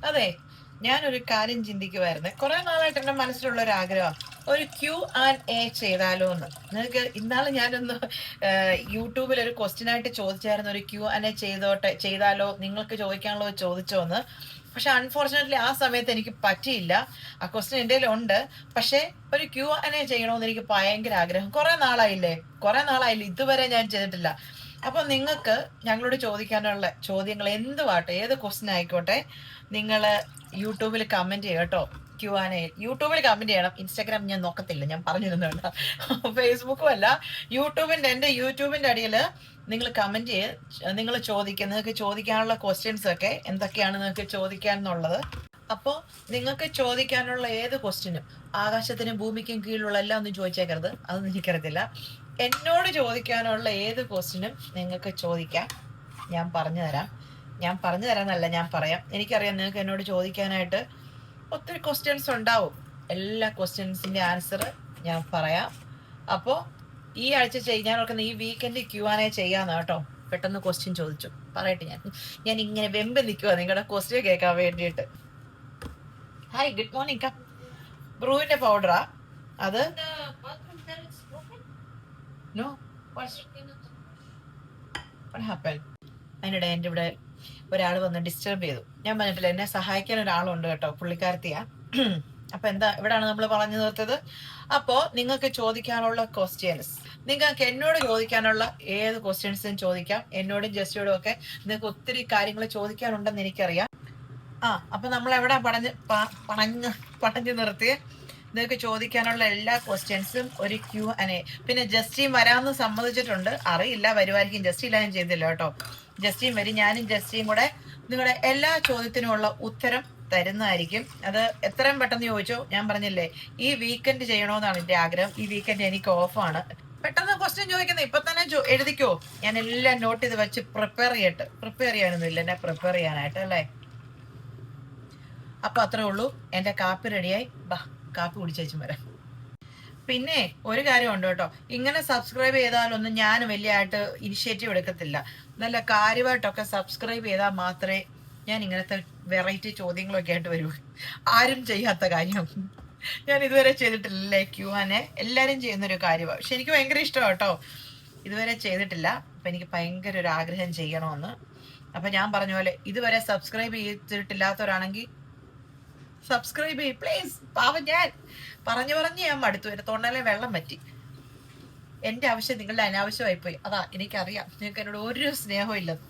അതെ, ഞാനൊരു കാര്യം ചിന്തിക്കുമായിരുന്നു. കുറെ നാളായിട്ട് എന്റെ മനസ്സിലുള്ള ഒരു ആഗ്രഹം, ഒരു Q&A ചെയ്താലോ എന്ന്. നിങ്ങൾക്ക് ഇന്നാള് ഞാനൊന്ന് യൂട്യൂബിൽ ഒരു ക്വസ്റ്റ്യൻ ആയിട്ട് ചോദിച്ചായിരുന്നു, ഒരു Q&A ചെയ്താലോ, നിങ്ങൾക്ക് ചോദിക്കാനുള്ളത് ചോദിച്ചോന്ന്. പക്ഷെ അൺഫോർച്ചുനേറ്റ്ലി ആ സമയത്ത് എനിക്ക് പറ്റിയില്ല. ആ ക്വസ്റ്റ്യൻ എൻ്റെ ഉണ്ട്. പക്ഷെ ഒരു Q&A ചെയ്യണമെന്ന് എനിക്ക് ഭയങ്കര ആഗ്രഹം. കുറെ നാളായില്ല, ഇതുവരെ ഞാൻ ചെയ്തിട്ടില്ല. അപ്പൊ നിങ്ങൾക്ക് ഞങ്ങളോട് ചോദിക്കാനുള്ള ചോദ്യങ്ങൾ എന്തുവാട്ടെ, ഏത് ക്വസ്റ്റ്യൻ ആയിക്കോട്ടെ, നിങ്ങൾ യൂട്യൂബിൽ കമന്റ് ചെയ്യുക കേട്ടോ. Q&A യൂട്യൂബിൽ കമന്റ് ചെയ്യണം. ഇൻസ്റ്റാഗ്രാം ഞാൻ നോക്കത്തില്ല, ഞാൻ പറഞ്ഞു തരുന്നുണ്ട്. ഫേസ്ബുക്കും അല്ല, എന്റെ യൂട്യൂബിന്റെ അടിയിൽ നിങ്ങൾ കമന്റ് ചെയ്ത് നിങ്ങൾ ചോദിക്കുക. നിങ്ങൾക്ക് ചോദിക്കാനുള്ള ക്വസ്റ്റ്യൻസ് ഒക്കെ എന്തൊക്കെയാണ് നിങ്ങൾക്ക് ചോദിക്കാന്നുള്ളത്. അപ്പോൾ നിങ്ങൾക്ക് ചോദിക്കാനുള്ള ഏത് ക്വസ്റ്റ്യനും, ആകാശത്തിനും ഭൂമിക്കും കീഴിലുള്ള എല്ലാം ഒന്നും ചോദിച്ചേക്കരുത്, അതൊന്നും എനിക്കറിയത്തില്ല. എന്നോട് ചോദിക്കാനുള്ള ഏത് ക്വസ്റ്റ്യനും നിങ്ങൾക്ക് ചോദിക്കാം, ഞാൻ പറഞ്ഞു തരാം. ഞാൻ പറഞ്ഞു തരാന്നല്ല, ഞാൻ പറയാം. എനിക്കറിയാം നിങ്ങൾക്ക് എന്നോട് ചോദിക്കാനായിട്ട് ഒത്തിരി ക്വസ്റ്റ്യൻസ് ഉണ്ടാവും. എല്ലാ ക്വസ്റ്റ്യൻസിന്റെ ആൻസർ ഞാൻ പറയാം. അപ്പോൾ ഈ ആഴ്ച ഞാൻ ഓർക്കുന്ന ഈ വീക്കെൻഡ് Q&A ചെയ്യാന്ന് കേട്ടോ. പെട്ടെന്ന് ക്വസ്റ്റ്യൻ ചോദിച്ചു പറയട്ടെ. ഞാൻ ഇങ്ങനെ വെമ്പ് നിൽക്കുക നിങ്ങളുടെ ക്വസ്റ്റ്യൻ കേൾക്കാൻ വേണ്ടിയിട്ട്. Hi, good morning. ബ്രൂവിന്റെ പൗഡറാ അത്? നോ, അതിനിടെ എൻ്റെ ഇവിടെ ഒരാൾ വന്ന് ഡിസ്റ്റർബ് ചെയ്തു. ഞാൻ പറഞ്ഞിട്ടില്ല, എന്നെ സഹായിക്കാൻ ഒരാളുണ്ട് കേട്ടോ, പുള്ളിക്കാരത്തിയാ. അപ്പൊ എന്താ ഇവിടാണ് നമ്മൾ പറഞ്ഞു നിർത്തത്. അപ്പോ നിങ്ങൾക്ക് ചോദിക്കാനുള്ള ക്വസ്റ്റ്യൻസ്, നിങ്ങൾക്ക് എന്നോട് ചോദിക്കാനുള്ള ഏത് ക്വസ്റ്റ്യൻസും ചോദിക്കാം. എന്നോടും ജസ്റ്റിയോടും ഒക്കെ നിങ്ങൾക്ക് ഒത്തിരി കാര്യങ്ങൾ ചോദിക്കാനുണ്ടെന്ന് എനിക്കറിയാം. അപ്പൊ നമ്മൾ എവിടെ പണഞ്ഞു നിർത്തി നിങ്ങൾക്ക് ചോദിക്കാനുള്ള എല്ലാ ക്വസ്റ്റ്യൻസും ഒരു Q&A. പിന്നെ ജസ്റ്റിൻ വരാമെന്ന് സമ്മതിച്ചിട്ടുണ്ട്. അറിയില്ല, വരുമായിരിക്കും. ജസ്റ്റി ഇല്ല, ഞാൻ ചെയ്തില്ല കേട്ടോ. ജസ്റ്റിൻ വരും. ഞാനും ജസ്റ്റിയും കൂടെ നിങ്ങളുടെ എല്ലാ ചോദ്യത്തിനുമുള്ള ഉത്തരം തരുന്നതായിരിക്കും. അത് എത്രയും പെട്ടെന്ന് ചോദിച്ചോ. ഞാൻ പറഞ്ഞില്ലേ, ഈ വീക്കെൻഡ് ചെയ്യണമെന്നാണ് എന്റെ ആഗ്രഹം. ഈ വീക്കെൻഡ് എനിക്ക് ഓഫാണ്. പെട്ടെന്ന് ക്വസ്റ്റ്യൻ ചോദിക്കുന്നത് ഇപ്പൊ തന്നെ എഴുതിക്കോ. ഞാൻ എല്ലാം നോട്ട് ചെയ്ത് വെച്ച് പ്രിപ്പയർ ചെയ്യാനൊന്നും ഇല്ല, എന്നെ പ്രിപ്പയർ ചെയ്യാനായിട്ട് അല്ലേ. അപ്പൊ അത്രേ ഉള്ളൂ. എന്റെ കാപ്പി റെഡിയായി. കാപ്പി കുടിച്ചേച്ചും വരാം. പിന്നെ ഒരു കാര്യമുണ്ട് കേട്ടോ, ഇങ്ങനെ സബ്സ്ക്രൈബ് ചെയ്താലൊന്നും ഞാൻ വലിയതായിട്ട് ഇനിഷ്യേറ്റീവ് എടുക്കത്തില്ല. നല്ല കാര്യമായിട്ടൊക്കെ സബ്സ്ക്രൈബ് ചെയ്താൽ മാത്രമേ ഞാൻ ഇങ്ങനത്തെ വെറൈറ്റി ചോദ്യങ്ങളൊക്കെ ആയിട്ട് വരൂ. ആരും ചെയ്യാത്ത കാര്യം ഞാൻ ഇതുവരെ ചെയ്തിട്ടില്ലല്ലേ. Q&A എല്ലാരും ചെയ്യുന്നൊരു കാര്യമാണ്. പക്ഷെ എനിക്ക് ഭയങ്കര ഇഷ്ടമാണ് കേട്ടോ. ഇതുവരെ ചെയ്തിട്ടില്ല. അപ്പൊ എനിക്ക് ഭയങ്കര ഒരു ആഗ്രഹം ചെയ്യണമെന്ന്. അപ്പൊ ഞാൻ പറഞ്ഞ പോലെ ഇതുവരെ സബ്സ്ക്രൈബ് ചെയ്തിട്ടില്ലാത്തവരാണെങ്കിൽ സബ്സ്ക്രൈബ് ചെയ്യ് പ്ലീസ്. പാവം, ഞാൻ പറഞ്ഞു ഞാൻ മടുത്തു. എന്റെ തൊണ്ടയിലെ വെള്ളം പറ്റി. എന്റെ ആവശ്യം നിങ്ങളുടെ അനാവശ്യമായി പോയി. അതാ എനിക്കറിയാം. നിങ്ങൾക്ക് എന്നോട് ഒരു സ്നേഹവും ഇല്ലെന്ന്.